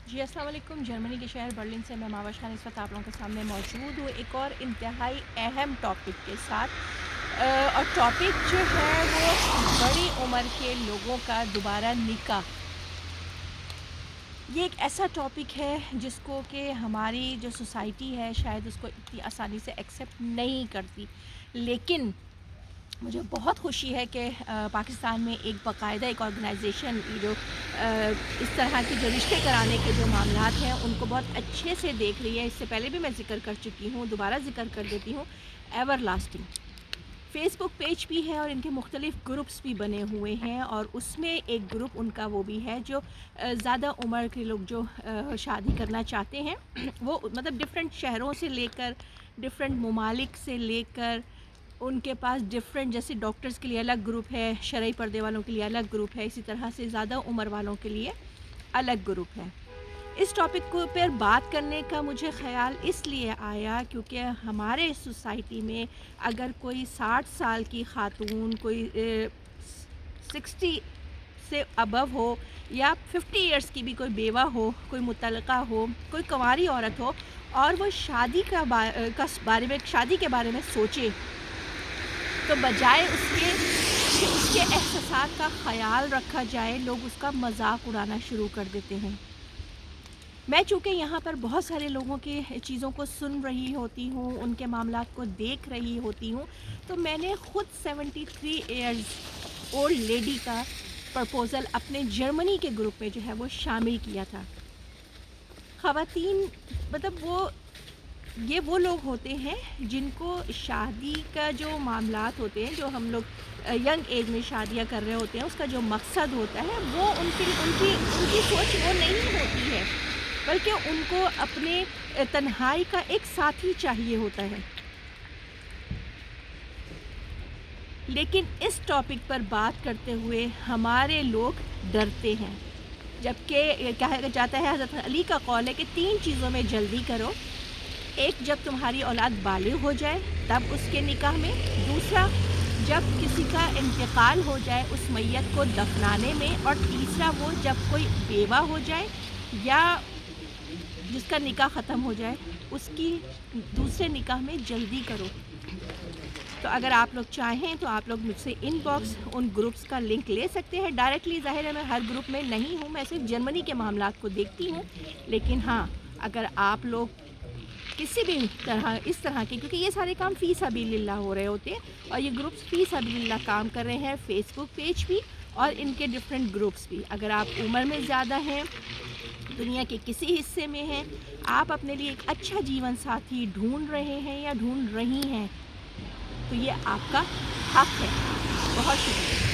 جی السلام علیکم۔ جرمنی کے شہر برلن سے میں ماوش خان اس وقت آپ لوگوں کے سامنے موجود ہوں ایک اور انتہائی اہم ٹاپک کے ساتھ، اور ٹاپک جو ہے وہ بڑی عمر کے لوگوں کا دوبارہ نکاح۔ یہ ایک ایسا ٹاپک ہے جس کو کہ ہماری جو سوسائٹی ہے شاید اس کو اتنی آسانی سے ایکسیپٹ نہیں کرتی، لیکن مجھے بہت خوشی ہے کہ پاکستان میں ایک باقاعدہ ایک آرگنائزیشن جو اس طرح کے جو رشتے کرانے کے جو معاملات ہیں ان کو بہت اچھے سے دیکھ رہی ہے۔ اس سے پہلے بھی میں ذکر کر چکی ہوں، دوبارہ ذکر کر دیتی ہوں۔ ایور لاسٹنگ فیس بک پیج بھی ہے اور ان کے مختلف گروپس بھی بنے ہوئے ہیں، اور اس میں ایک گروپ ان کا وہ بھی ہے جو زیادہ عمر کے لوگ جو شادی کرنا چاہتے ہیں وہ مطلب ڈفرینٹ شہروں سے لے کر ڈفرینٹ ممالک سے لے کر ان کے پاس ڈفرینٹ، جیسے ڈاکٹرز کے لیے الگ گروپ ہے، شرعی پردے والوں کے لیے الگ گروپ ہے، اسی طرح سے زیادہ عمر والوں کے لیے الگ گروپ ہے۔ اس ٹاپک کو پر بات کرنے کا مجھے خیال اس لیے آیا کیونکہ ہمارے سوسائٹی میں اگر کوئی 60 سال کی خاتون، کوئی 60 سے ابو ہو یا 50 ایئرس کی بھی کوئی بیوہ ہو، کوئی مطلقہ ہو، کوئی کنواری عورت ہو اور وہ شادی شادی کے بارے میں سوچے، تو بجائے اس کے کہ اس کے احساسات کا خیال رکھا جائے، لوگ اس کا مذاق اڑانا شروع کر دیتے ہیں۔ میں چونکہ یہاں پر بہت سارے لوگوں کی چیزوں کو سن رہی ہوتی ہوں، ان کے معاملات کو دیکھ رہی ہوتی ہوں، تو میں نے خود 73 ایئرز اولڈ لیڈی کا پرپوزل اپنے جرمنی کے گروپ میں جو ہے وہ شامل کیا تھا۔ خواتین مطلب وہ لوگ ہوتے ہیں جن کو شادی کا جو معاملات ہوتے ہیں، جو ہم لوگ ینگ ایج میں شادیاں کر رہے ہوتے ہیں، اس کا جو مقصد ہوتا ہے وہ ان کی سوچ وہ نہیں ہوتی ہے، بلکہ ان کو اپنے تنہائی کا ایک ساتھی چاہیے ہوتا ہے۔ لیکن اس ٹاپک پر بات کرتے ہوئے ہمارے لوگ ڈرتے ہیں، جبکہ کہا جاتا ہے، حضرت علی کا قول ہے کہ 3 چیزوں میں جلدی کرو: ایک، جب تمہاری اولاد بالغ ہو جائے تب اس کے نکاح میں; دوسرا، جب کسی کا انتقال ہو جائے اس میت کو دفنانے میں; اور تیسرا وہ جب کوئی بیوہ ہو جائے یا جس کا نکاح ختم ہو جائے اس کی دوسرے نکاح میں جلدی کرو۔ تو اگر آپ لوگ چاہیں تو آپ لوگ مجھ سے ان باکس ان گروپس کا لنک لے سکتے ہیں ڈائریکٹلی۔ ظاہر ہے میں ہر گروپ میں نہیں ہوں، میں صرف جرمنی کے معاملات کو دیکھتی ہوں، لیکن ہاں اگر آپ لوگ کسی بھی اس طرح کے، کیونکہ یہ سارے کام فی سبیل اللہ ہو رہے ہوتے ہیں اور یہ گروپس فی سبیل اللہ کام کر رہے ہیں، فیس بک پیج بھی اور ان کے ڈفرینٹ گروپس بھی۔ اگر آپ عمر میں زیادہ ہیں، دنیا کے کسی حصے میں ہیں، آپ اپنے لیے ایک اچھا جیون ساتھی ڈھونڈ رہے ہیں یا ڈھونڈ رہی ہیں، تو یہ آپ کا حق ہے۔ بہت شکریہ۔